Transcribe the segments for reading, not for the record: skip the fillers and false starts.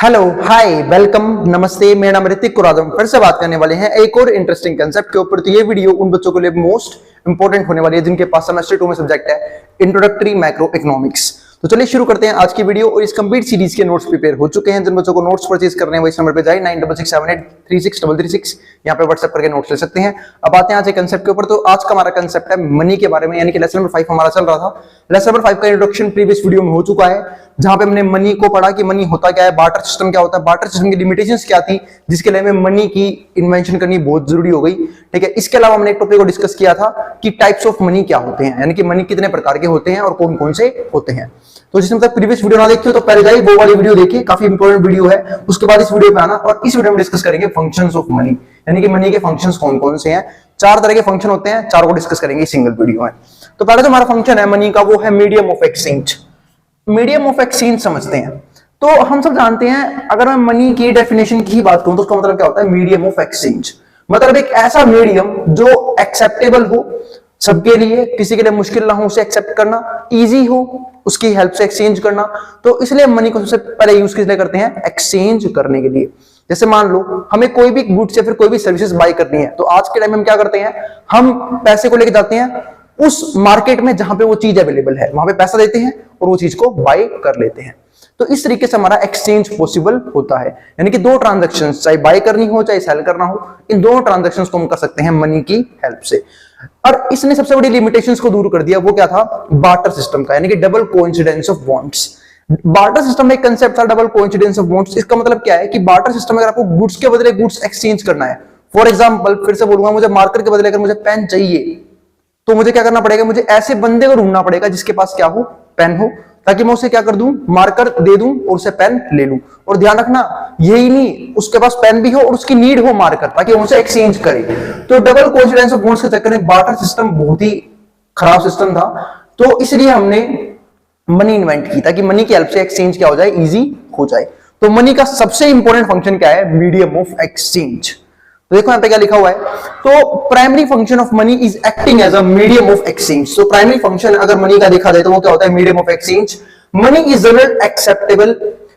Hello hi welcome नमस्ते। मेरा नाम ऋतिक और आज हम फिर से बात करने वाले हैं एक और इंटरेस्टिंग कंसेप्ट के ऊपर। तो ये वीडियो उन बच्चों के लिए मोस्ट इंपोर्टेंट होने वाली है जिनके पास सेमेस्टर 2 में सब्जेक्ट है इंट्रोडक्टरी मैक्रो इकोनॉमिक्स। तो चलिए शुरू करते हैं आज की वीडियो। और इस कंप्लीट सीरीज के नोट्स प्रिपेयर हो चुके हैं। जिन बच्चों को नोट्स परचेज करने हैं वो इस नंबर पे जाए 9667836336 यहाँ पे व्हाट्सएप करके नोट्स ले सकते हैं। अब आते हैं आज के कंसेप्ट के ऊपर। तो आज का हमारा कंसेप्ट है मनी के बारे में, यानी कि लेसन नंबर 5 हमारा चल रहा था। लेसन नंबर 5 का इंट्रोडक्शन प्रीवियस वीडियो में हो चुका है, जहां पे हमने मनी को पढ़ा कि मनी होता क्या है, बार्टर सिस्टम क्या होता है, बार्टर सिस्टम की लिमिटेशंस क्या थी, जिसके लिए हमें मनी की इन्वेंशन करनी बहुत जरूरी हो गई। ठीक है, इसके अलावा हमने एक टॉपिक को डिस्कस किया था कि टाइप्स ऑफ मनी क्या होते हैं, यानी कि मनी कितने प्रकार के होते हैं और कौन कौन से होते हैं। तो जिसमें तक प्रीवियस वीडियो ना देखी हो तो पहले जाइए वो वाली वीडियो देखिए, काफी इंपॉर्टेंट वीडियो है। उसके बाद इस वीडियो पे आना और इस वीडियो में डिस्कस करेंगे फंक्शंस ऑफ मनी, यानी कि मनी के फंक्शंस कौन कौन से हैं। 4 तरह के फंक्शन होते हैं, 4 को डिस्कस करेंगे सिंगल वीडियो में। तो पहले जो हमारा फंक्शन है मनी का वो है medium of exchange. Medium of exchange समझते हैं। तो हम सब जानते हैं, अगर मैं मनी की डेफिनेशन की बात करूं तो उसका मतलब क्या होता है, मीडियम ऑफ एक्सचेंज मतलब एक ऐसा मीडियम जो एक्सेप्टेबल हो सबके लिए, किसी के लिए मुश्किल ना हो उसे एक्सेप्ट करना, इजी हो उसकी हेल्प से एक्सचेंज करना। तो इसलिए मनी को सबसे पहले यूज किस लिए करते हैं, एक्सचेंज करने के लिए। जैसे मान लो हमें कोई भी गुड्स या फिर कोई भी सर्विसेज बाय करनी है, तो आज के टाइम में हम क्या करते हैं, हम पैसे को लेकर जाते हैं उस मार्केट में जहां पे वो चीज अवेलेबल है, वहां पे पैसा देते हैं और वो चीज को बाय कर लेते हैं। तो इस तरीके से हमारा एक्सचेंज पॉसिबल होता है, यानी कि 2 ट्रांजैक्शंस, चाहे बाय करनी हो चाहे सेल करना हो, इन दोनों ट्रांजैक्शंस को हम कर सकते हैं मनी की हेल्प से। और इसने सबसे बड़ी लिमिटेशंस को दूर कर दिया, वो क्या था, बार्टर सिस्टम का, यानी कि double coincidence of bonds. Barter system में एक कंसेप्ट था डबल कोइंसिडेंस ऑफ बॉन्ड्स। इसका मतलब क्या है कि बार्टर सिस्टम में अगर आपको गुड्स के बदले गुड्स एक्सचेंज करना है, फॉर एग्जांपल फिर से बोलूंगा, मुझे मार्कर के बदले अगर मुझे पेन चाहिए तो मुझे क्या करना पड़ेगा, मुझे ऐसे बंदे को ढूंढना पड़ेगा जिसके पास क्या हो, पेन हो, ताकि मैं उसे क्या कर दूं, मार्कर दे दूं और उसे पेन ले लूं। और ध्यान रखना यही नहीं, उसके पास पेन भी हो और उसकी नीड हो मार्कर, ताकि उनसे एक्सचेंज करे। तो डबल कोइंसिडेंस ऑफ बॉन्ड्स के चक्कर में बार्टर सिस्टम बहुत ही खराब सिस्टम था। तो इसलिए हमने मनी इन्वेंट की ताकि मनी की हेल्प से एक्सचेंज क्या हो जाए, इजी हो जाए। तो मनी का सबसे इंपॉर्टेंट फंक्शन क्या है, मीडियम ऑफ एक्सचेंज। तो देखो यहां पे क्या लिखा हुआ है, तो primary function of money is acting as a medium of exchange. तो प्राइमरी फंक्शन अगर मनी का देखा जाए तो वो क्या होता है, medium of exchange. Money is general acceptable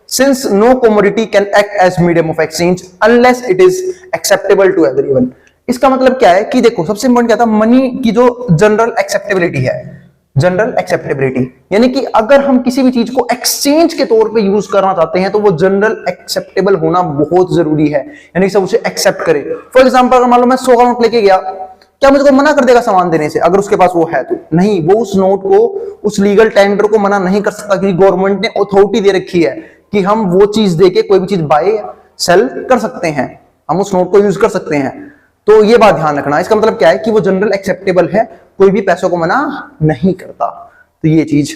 since no commodity can act as medium of exchange unless it is acceptable to everyone. इसका मतलब क्या है कि देखो सबसे इंपॉर्टेंट क्या था, मनी की जो जनरल एक्सेप्टेबिलिटी है, जनरल एक्सेप्टेबिलिटी, यानी कि अगर हम किसी भी चीज को एक्सचेंज के तौर पे यूज करना चाहते हैं तो वो जनरल एक्सेप्टेबल होना बहुत जरूरी है, यानी कि सब उसे एक्सेप्ट करे। फॉर एग्जांपल अगर मान लो मैं 100 का नोट लेके गया, क्या मुझे कोई मना कर देगा सामान देने से अगर उसके पास वो है तो? नहीं, वो उस नोट को, उस लीगल टेंडर को मना नहीं कर सकता, क्योंकि गवर्नमेंट ने अथॉरिटी दे रखी है कि हम वो चीज देके कोई भी चीज बाय सेल कर सकते हैं, हम उस नोट को यूज कर सकते हैं। तो ये बात ध्यान रखना। इसका मतलब क्या है कि वो जनरल एक्सेप्टेबल है, कोई भी पैसों को मना नहीं करता। तो ये चीज,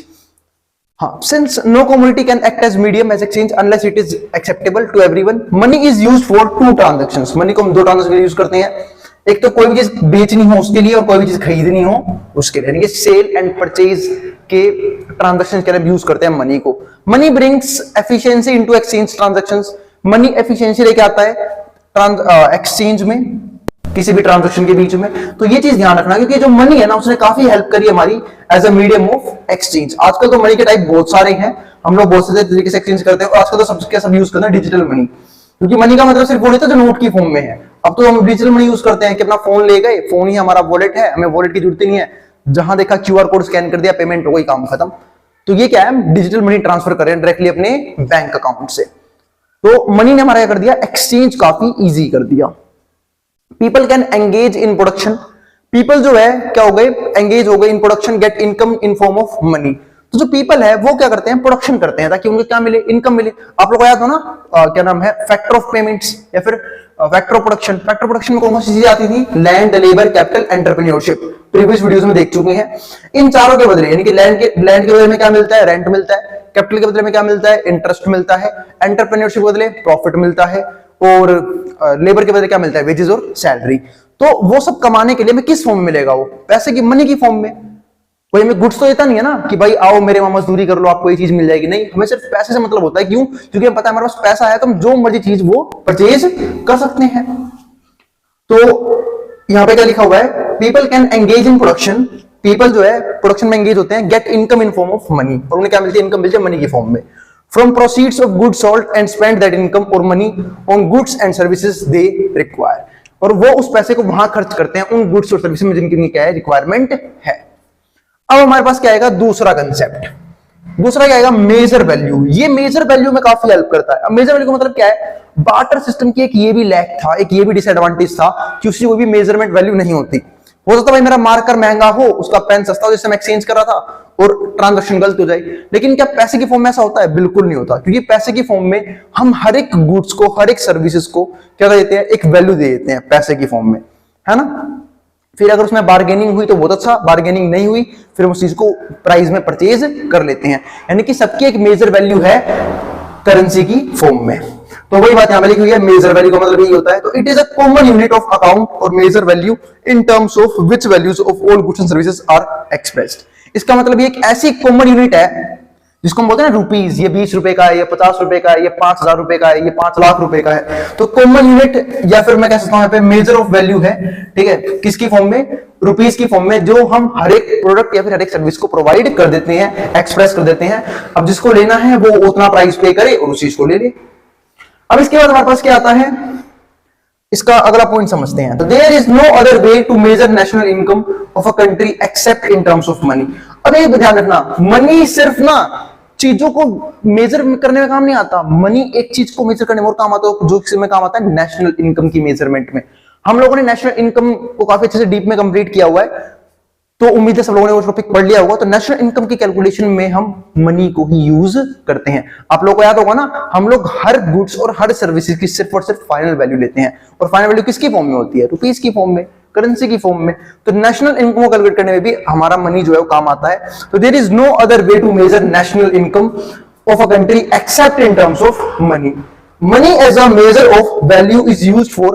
हाँ, since no community can act as medium as exchange unless it is acceptable to everyone. Money is used for 2 transactions. Money को हम 2 ट्रांजैक्शन के लिए यूज करते हैं, एक तो कोई भी चीज बेचनी हो उसके लिए और कोई भी चीज खरीदनी हो उसके लिए, यानी कि सेल एंड परचेज के ट्रांजैक्शन के लिए यूज करते हैं मनी को। Money brings efficiency into exchange transactions. Money efficiency लेके आता है एक्सचेंज में, किसी भी ट्रांजैक्शन के बीच में। तो ये चीज ध्यान रखना, क्योंकि जो मनी है ना उसने काफी हेल्प करी हमारी as a medium of exchange. आजकल तो मनी के टाइप बहुत सारे हैं, हम लोग बहुत से तरीके से एक्सचेंज करते हैं और आजकल तो सबके सब यूज करते हैं डिजिटल मनी, क्योंकि मनी का मतलब सिर्फ वो नहीं था जो नोट की फॉर्म में है। अब तो हम डिजिटल मनी यूज करते हैं कि अपना फोन ले गए, फोन ही हमारा वॉलेट है, हमें वॉलेट की जरूरत नहीं है, जहां देखा क्यूआर कोड स्कैन कर दिया, पेमेंट हो गई, काम खत्म। तो ये क्या है, हम डिजिटल मनी ट्रांसफर कर रहे हैं डायरेक्टली अपने बैंक अकाउंट से। तो मनी ने हमारा क्या कर दिया, एक्सचेंज काफी ईजी कर दिया। People can engage in production. People जो है क्या हो गए, एंगेज हो गए in production, get income in form of money. तो जो पीपल है वो क्या करते हैं, प्रोडक्शन करते हैं ताकि उनको क्या मिले, इनकम मिले। आप लोग याद हो ना, क्या नाम है, फैक्टर ऑफ पेमेंट्स या फिर factor of production. Factor of production में कौन सी चीजें आती थी, land, labour, capital, entrepreneurship. Previous videos में देख चुके हैं। इन चारों के बदले, यानी कि लैंड के बदले में क्या मिलता है, रेंट मिलता है। कैपिटल के बदले में क्या मिलता है, इंटरेस्ट मिलता है। एंटरप्रेन्योरशिप के बदले प्रॉफिट मिलता है। और लेबर के बदले क्या मिलता है, वेजेस और सैलरी। तो वो सब कमाने के लिए हमें किस फॉर्म में मिलेगा, वो पैसे की, मनी की फॉर्म में। कोई हमें गुड्स तो देता नहीं है ना कि भाई आओ मेरे वहां मजदूरी कर लो आपको ये चीज मिल जाएगी, नहीं, हमें सिर्फ पैसे से मतलब होता है। क्यों? क्योंकि हमें पता है हमारे पास पैसा है तो हम जो मर्जी चीज वो परचेज कर सकते हैं। तो यहां पे क्या लिखा हुआ है, people can engage in production. People जो है प्रोडक्शन में एंगेज होते हैं, get income in form of money, और उन्हें क्या मिलती है, इनकम मिलती है मनी की फॉर्म में। From proceeds of goods sold and spend that income और money on goods and services they require, और वो उस पैसे को वहां खर्च करते हैं उन गुड्स और सर्विसेज में जिनकी क्या है, रिक्वायरमेंट है। अब हमारे पास क्या आएगा, दूसरा कंसेप्ट, दूसरा क्या आएगा, मेजर वैल्यू। ये मेजर वैल्यू में काफी हेल्प करता है। अब मेजर वैल्यू का मतलब क्या है, बार्टर सिस्टम की एक ये भी लैक था, एक ये भी डिसएडवांटेज था कि उसकी कोई भी मेजरमेंट वैल्यू नहीं होती। हो सकता भाई मेरा मार्कर महंगा हो, उसका पेन सस्ता हो, जिससे मैं एक्सचेंज कर रहा था और ट्रांजैक्शन गलत हो जाए, लेकिन क्या पैसे की फॉर्म में ऐसा होता है? बिल्कुल नहीं होता, क्योंकि पैसे की फॉर्म में हम हर एक गुड्स को, हर एक सर्विसेज को क्या देते हैं, एक वैल्यू दे देते हैं पैसे की फॉर्म में, है ना। फिर अगर उसमें बार्गेनिंग हुई तो बहुत अच्छा, बार्गेनिंग नहीं हुई फिर उस चीज को प्राइस में परचेज कर लेते हैं। यानी कि सबकी एक मेजर वैल्यू है करेंसी की फॉर्म में। तो वही बात यहां पे लिखी हुई है, मेजर वैल्यू का मतलब यही होता है। तो it is a common unit of account और measure value in terms of which values of all goods and services are expressed. इसका मतलब ये एक ऐसी कॉमन यूनिट है जिसको हम बोलते हैं रुपीज, ये 20 रुपए का है, ये 50 रुपए का है, ये 5000 रुपए का है, ये 5 लाख रुपए का है। तो कॉमन यूनिट या फिर मैं कह सकता हूं यहाँ पे मेजर ऑफ वैल्यू है, ठीक है, किसकी फॉर्म में, रुपीज की फॉर्म में, जो हम हर एक प्रोडक्ट या फिर हर एक सर्विस को प्रोवाइड कर देते हैं, एक्सप्रेस कर देते हैं। अब जिसको लेना है वो उतना प्राइस पे करे और उस चीज को ले ले। अब इसके बाद हमारे पास क्या आता है, इसका अगला पॉइंट समझते हैं। There is no other way to measure national income of a country except in terms of money. अब ये ध्यान रखना, मनी सिर्फ ना चीजों को मेजर करने में काम नहीं आता, मनी एक चीज को मेजर करने में और काम आता है, जो किसी में काम आता है नेशनल इनकम की मेजरमेंट में। हम लोगों ने नेशनल इनकम को काफी अच्छे से डीप में कंप्लीट किया हुआ है, तो उम्मीद है सब लोगों ने वो टॉपिक पढ़ लिया होगा। तो नेशनल इनकम की कैलकुलेशन में हम मनी को ही यूज करते हैं। आप लोगों को याद होगा ना, हम लोग हर गुड्स और हर सर्विसेज की सिर्फ और सिर्फ फाइनल वैल्यू लेते हैं, और फाइनल वैल्यू किसकी फॉर्म में होती है, रुपीज की फॉर्म में, करेंसी की फॉर्म में। तो नेशनल इनकम को कैलकुलेट करने में भी हमारा मनी जो है वो काम आता है। तो there is no other way to measure national income of a country except in terms of money. Money as a measure of value is used for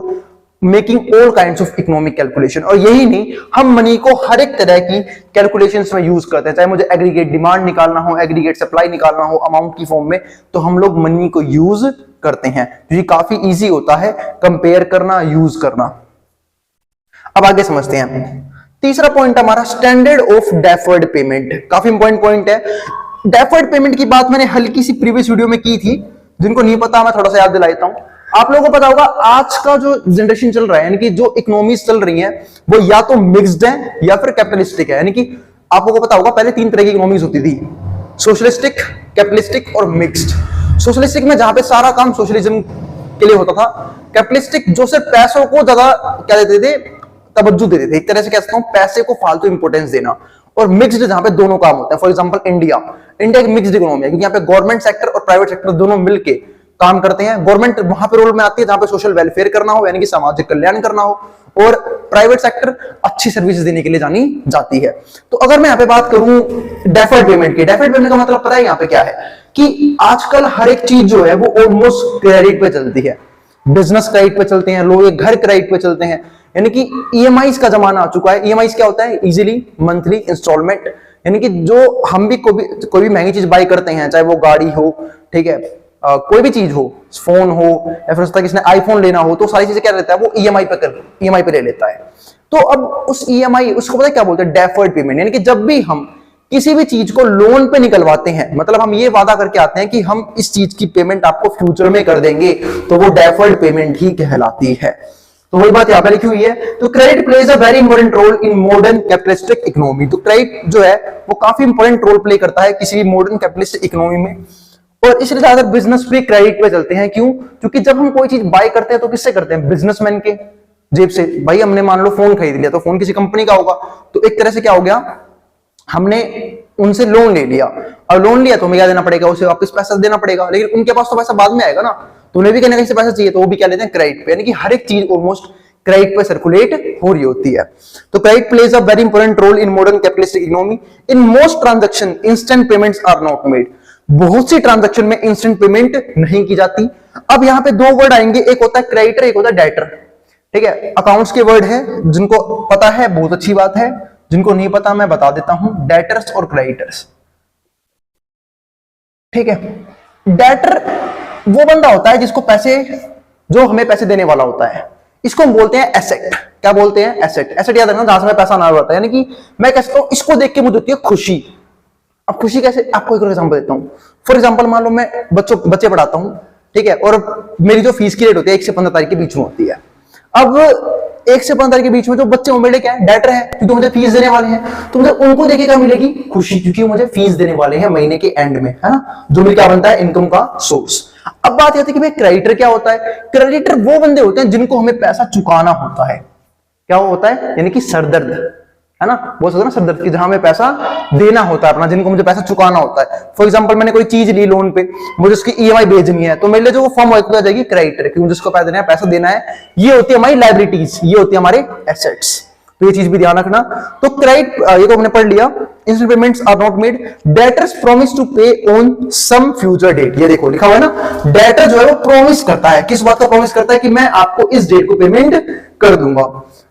making all kinds of economic calculation. और यही नहीं, हम money को हर एक तरह की calculations में use करते हैं, चाहे मुझे एग्रीगेट डिमांड निकालना हो, एग्रीगेट सप्लाई निकालना हो अमाउंट की फॉर्म में, तो हम लोग मनी को यूज करते हैं, जो काफी इजी होता है कंपेयर करना, यूज करना। अब आगे समझते हैं। तीसरा पॉइंट हमारा स्टैंडर्ड ऑफ डेफर्ड पेमेंट, काफी इंपॉर्टेंट पॉइंट है। डेफर्ड पेमेंट की बात मैंने हल्की सी प्रीवियस वीडियो में की थी, जिनको नहीं पता मैं थोड़ा सा याद दिलाता हूं। आप लोगों को पता होगा आज का जो जनरेशन चल रहा है, यानी कि जो इकोनॉमीज चल रही हैं, वो या तो मिक्स्ड है या फिर कैपिटलिस्टिक है। यानी कि आप लोगों को पता होगा पहले 3 तरह की इकोनॉमीज होती थी, सोशलिस्टिक, कैपिटलिस्टिक और मिक्स्ड। सोशलिस्टिक में जहां पे सारा काम सोशलिज्म के लिए होता था, कैपिटलिस्टिक जो सिर्फ पैसों को ज्यादा क्या देते थे, तवज्जो देते थे, एक तरह से कह सकता हूं पैसे को फालतू इंपोर्टेंस देना। और मिक्स्ड जहां पे दोनों काम होते हैं, फॉर एग्जांपल इंडिया एक मिक्स्ड इकोनॉमी है, क्योंकि यहाँ पे गवर्नमेंट सेक्टर और प्राइवेट सेक्टर दोनों मिलके काम करते हैं। गवर्नमेंट वहां पे रोल में आती है जहां पे सोशल वेलफेयर करना हो, यानी कि सामाजिक कल्याण करना हो, और प्राइवेट सेक्टर अच्छी सर्विसेज देने के लिए जानी जाती है। तो अगर मैं यहाँ पे बात करूं डेफर्ड पेमेंट की, डेफर्ड पेमेंट का मतलब पता है यहाँ पे क्या है, कि आजकल हर एक चीज जो है वो ऑलमोस्ट क्रेडिट पे चलती है। बिजनेस क्रेडिट पे चलते हैं लोग, घर क्रेडिट पे चलते हैं, यानी कि ईएमआईज का जमाना आ चुका है। ईएमआईज क्या होता है, इजीली मंथली इंस्टॉलमेंट, यानी कि जो हम भी कोई भी महंगी चीज बाय करते हैं, चाहे वो गाड़ी हो, ठीक है, कोई भी चीज हो, फोन हो, या फिर किसी ने आईफोन लेना हो, तो सारी चीजें क्या रहता है वो ईएमआई पे ले लेता है। तो अब उस ईएमआई, उसको पता है क्या बोलते हैं, डेफर्ड पेमेंट। यानी कि जब भी हम किसी भी चीज को लोन पे निकलवाते हैं, मतलब हम ये वादा करके आते हैं कि हम इस चीज की पेमेंट आपको फ्यूचर में कर देंगे, तो वो डेफर्ड पेमेंट ही कहलाती है। तो वही बात यहां पे लिखी हुई है। तो credit plays a very important role in modern capitalistic economy. तो क्रेडिट जो है वो काफी इंपॉर्टेंट रोल प्ले करता है किसी भी मॉडर्न कैपिटलिस्टिक इकोनॉमी में, और इसलिए ज्यादा बिजनेस भी क्रेडिट पे चलते हैं। क्यों? क्योंकि जब हम कोई चीज बाय करते हैं तो किससे करते हैं, बिजनेसमैन के जेब से। भाई हमने मान लो फोन खरीद लिया, तो फोन किसी कंपनी का होगा, तो एक तरह से क्या हो गया, हमने उनसे लोन ले लिया। और लोन लिया तो हमें क्या देना पड़ेगा, उसे वापस पैसा देना पड़ेगा, लेकिन उनके पास तो पैसा बाद में आएगा ना, तो उन्हें भी कहीं ना कहीं से पैसा चाहिए, तो वो भी क्या लेते हैं, क्रेडिट पे। यानी कि हर एक चीज ऑलमोस्ट क्रेडिट पे सर्कुलेट हो रही होती है। तो credit plays a very important role in modern capitalistic economy. In most transaction instant payments are not made. बहुत सी ट्रांजैक्शन में इंस्टेंट पेमेंट नहीं की जाती। अब यहां पे दो वर्ड आएंगे, एक होता है क्रेडिटर, एक होता है डेटर। ठीक है, अकाउंट्स के वर्ड है, जिनको पता है बहुत अच्छी बात है, जिनको नहीं पता मैं बता देता हूं, डेटर्स और क्रेडिटर्स। ठीक है, डेटर वो बंदा होता है जिसको पैसे, जो हमें पैसे देने वाला होता है, इसको हम बोलते हैं एसेट। क्या बोलते हैं, एसेट। एसेट याद रखना, जहां से मैं पैसा ना होता है, यानी कि मैं कहता हूं इसको देख के मुझे होती है खुशी, अब खुशी कैसे, आपको एक एग्जांपल देता हूँ। फॉर एग्जांपल मान लो मैं बच्चे पढ़ाता हूँ, ठीक है, और मेरी जो फीस की रेट होती है 1 से 15 तारीख के बीच में होती है। अब 1 से 15 तारीख के बीच में जो बच्चे मेरे क्या है, डेटर है, क्योंकि मुझे फीस देने वाले हैं, तो मुझे उनको देके क्या मिलेगी, खुशी, क्योंकि मुझे फीस देने वाले हैं महीने के एंड में, है ना, जो मेरे क्या बनता है, इनकम का सोर्स। अब बात आती है कि भाई क्रेडिटर क्या होता है। क्रेडिटर वो बंदे होते हैं जिनको हमें पैसा चुकाना होता है। क्या होता है, यानी कि सरदर्द, है ना, बोल सकते ना सरदर्द की, जहां हमें पैसा देना होता है अपना, जिनको मुझे पैसा चुकाना होता है। फॉर एग्जांपल मैंने कोई चीज ली लोन पे, मुझे उसकी ईएमआई भेजनी है, तो मेरे लिए जो फॉर्म हो जाएगी क्रेडिटर, कि मुझे उसको पैसा देना है। ये होती है हमारी लाइबिलिटीज, ये होती है हमारे एसेट्स। तो ये चीज भी ध्यान रखना। तो क्रेडिट, ये तो हमने पढ़ लिया। Instant payments are not made, debtors promise to pay on some future date. ये देखो लिखा हुआ है ना, डेटर जो है वो प्रॉमिस करता है, किस बात का प्रॉमिस करता है, कि मैं आपको इस डेट को पेमेंट कर दूंगा,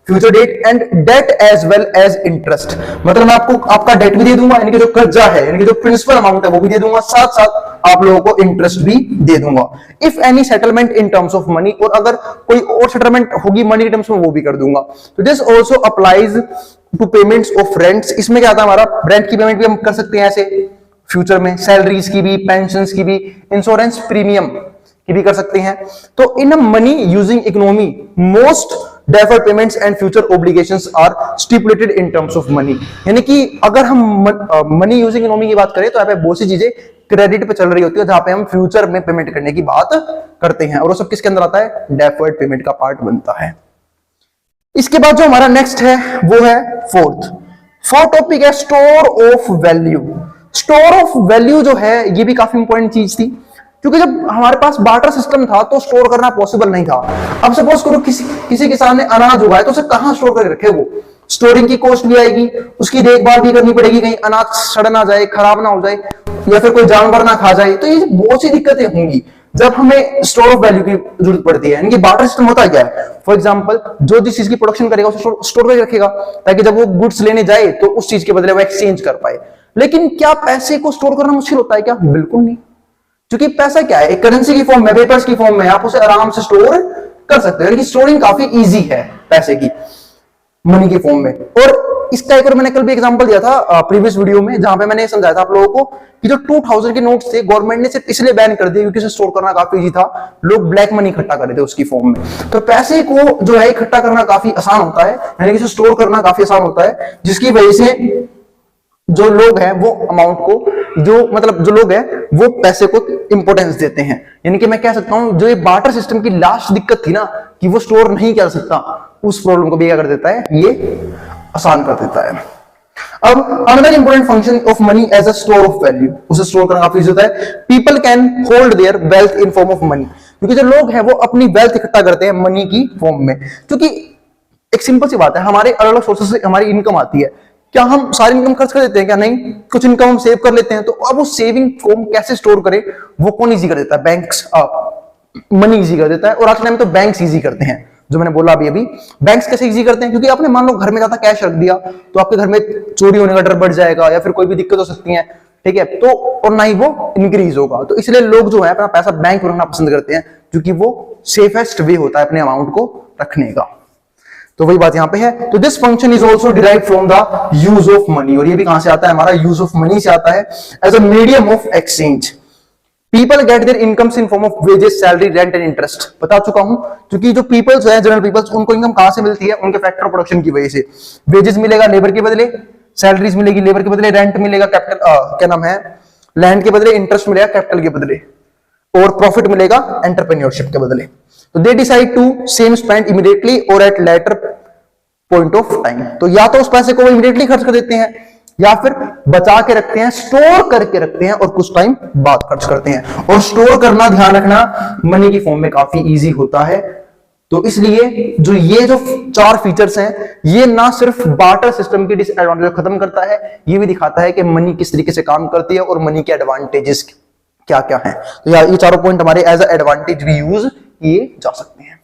future date, and debt as well as interest. मतलब मैं आपको आपका डेट भी दे दूंगा, यानी कि जो कर्जा है, यानी कि जो प्रिंसिपल अमाउंट है वो भी दे दूंगा, साथ साथ आप लोगों को इंटरेस्ट भी दे दूंगा। If any settlement in terms of money, और अगर कोई और सेटलमेंट होगी मनी टर्म्स में, वो भी कर दूंगा। तो this also applies to payments of rents. इसमें क्या आता है, हमारा रेंट की पेमेंट भी हम कर सकते हैं ऐसे फ्यूचर में, सैलरीज की भी, पेंशंस की भी, इंश्योरेंस प्रीमियम की भी कर सकते हैं। तो in a money using economy most deferred payments and future obligations are stipulated in terms of money। यानी कि अगर हम मनी यूजिंग इकोनॉमी की बात करें तो यहाँ पे बहुत सी चीजें क्रेडिट पे चल रही होती है, जहां पे हम फ्यूचर में पेमेंट करने की बात करते हैं, और वो सब किसके अंदर आता है, डेफर्ड पेमेंट का पार्ट बनता है। इसके बाद जो हमारा नेक्स्ट है वो है फोर्थ टॉपिक है store of value. Store of value जो है ये भी काफी इंपॉर्टेंट चीज थी, क्योंकि जब हमारे पास बार्टर सिस्टम था तो स्टोर करना पॉसिबल नहीं था। अब सपोज करो किसी किसान ने अनाज उगाया, तो उसे कहां स्टोर करके रखे, वो स्टोरिंग की कॉस्ट भी आएगी, उसकी देखभाल भी करनी पड़ेगी, कहीं अनाज सड़ ना जाए, खराब ना हो जाए, या फिर कोई जानवर ना खा जाए। तो ये बहुत सी दिक्कतें होंगी जब हमें स्टोर ऑफ वैल्यू की जरूरत पड़ती है। यानी कि बार्टर सिस्टम होता क्या है, फॉर एग्जांपल जो जिस चीज की प्रोडक्शन करेगा उसे स्टोर करके रखेगा, ताकि जब वो गुड्स लेने जाए तो उस चीज के बदले वो एक्सचेंज कर पाए। लेकिन क्या पैसे को स्टोर करना मुश्किल होता है क्या, बिल्कुल नहीं, क्योंकि पैसा क्या है, एक करेंसी की फॉर्म में, पेपर्स की फॉर्म में, आप उसे आराम से स्टोर कर सकते हो। यानी कि स्टोरिंग काफी इजी है पैसे की, मनी की फॉर्म में। और इसका एक और मैंने कल भी एग्जांपल दिया था प्रीवियस वीडियो में, जहां पे मैंने समझाया था आप लोगों को कि जो 2000 के नोट्स थे गवर्नमेंट ने सिर्फ इसलिए बैन कर दिए क्योंकि उसे स्टोर करना काफी इजी था, लोग ब्लैक मनी इकट्ठा कर रहे थे उसकी फॉर्म में। तो पैसे को जो है इकट्ठा करना काफी आसान होता है, यानी कि उसे स्टोर करना काफी आसान होता है, जिसकी वजह से जो लोग हैं वो अमाउंट को, जो लोग हैं वो पैसे को इंपॉर्टेंस देते हैं। यानी कि मैं कह सकता हूं जो ये बार्टर सिस्टम की लास्ट दिक्कत थी ना, कि वो स्टोर नहीं कर सकता, उस प्रॉब्लम को भी क्या कर देता है, ये आसान कर देता है। अब another important function of money as a store of value, उसे स्टोर करना काफी होता है। People can hold their wealth in form of money, क्योंकि जो लोग हैं वो अपनी वेल्थ इकट्ठा करते हैं मनी की फॉर्म में। क्योंकि एक सिंपल सी बात है, हमारे अलग अलग सोर्सेस से हमारी इनकम आती है, क्या हम सारी इनकम खर्च कर देते हैं क्या, नहीं, कुछ इनकम हम सेव कर लेते हैं। तो अब वो सेविंग को हम कैसे स्टोर करें, वो कौन इजी कर देता है, बैंक्स, मनी इजी कर देता है। और आज के टाइम में तो बैंक्स इजी करते हैं, जो मैंने बोला अभी बैंक्स कैसे इजी करते हैं, क्योंकि आपने मान लो घर में ज्यादा कैश रख दिया तो आपके घर में चोरी होने का डर बढ़ जाएगा, या फिर कोई भी दिक्कत हो सकती है, ठीक है, तो और ना ही वो इंक्रीज होगा। तो इसलिए लोग जो है अपना पैसा बैंक में रखना पसंद करते हैं, क्योंकि वो सेफेस्ट वे होता है अपने अमाउंट को रखने का। तो वही बात यहां पे है। तो this function is also derived from the use of money, और ये भी कहां से आता है, हमारा यूज ऑफ मनी से आता है, as a medium of exchange. People get their incomes in form of wages, salary, rent and interest. बता चुका हूं, क्योंकि जो पीपल्स है, जनरल पीपल्स, उनको इनकम कहां से मिलती है, उनके फैक्टर प्रोडक्शन की वजह से। वेजेस मिलेगा लेबर के बदले, सैलरीज मिलेगी लेबर के बदले, रेंट मिलेगा कैपिटल, क्या नाम है, लैंड के बदले, इंटरेस्ट मिलेगा कैपिटल के बदले, और प्रॉफिट मिलेगा एंटरप्रेन्योरशिप के बदले। तो they decide to same spend immediately और at later point of time. तो या तो उस पैसे को वो इमीडिएटली खर्च कर देते हैं, या फिर बचा के रखते हैं, स्टोर करके रखते हैं, और कुछ टाइम बाद खर्च करते हैं। और स्टोर करना, ध्यान रखना, मनी की फॉर्म में काफी इजी होता है। तो इसलिए जो ये जो 4 फीचर्स हैं, ये ना सिर्फ बार्टर सिस्टम की डिसएडवांटेज खत्म करता है, ये भी दिखाता है कि मनी किस तरीके से काम करती है और मनी के एडवांटेजेस क्या क्या है। तो ये चारों पॉइंट हमारे एज अ एडवांटेज भी यूज किए जा सकते हैं।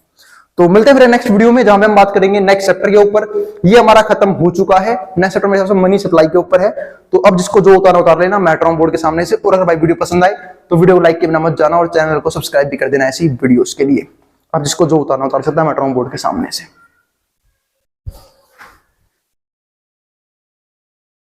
तो मिलते हैं फिर नेक्स्ट वीडियो में, जहां पे हम बात करेंगे नेक्स्ट चैप्टर के ऊपर। ये हमारा खत्म हो चुका है, नेक्स्ट चैप्टर मेरे हिसाब से मनी सप्लाई के ऊपर है। तो अब जिसको जो उतारना उतार लेना मेट्रो बोर्ड के सामने से। और अगर भाई वीडियो पसंद आए तो वीडियो को लाइक के बिना मत जाना, और चैनल को सब्सक्राइब भी कर देना ऐसी वीडियोस के लिए। अब जिसको जो उतारना उतार सकता है मेट्रो बोर्ड के सामने से।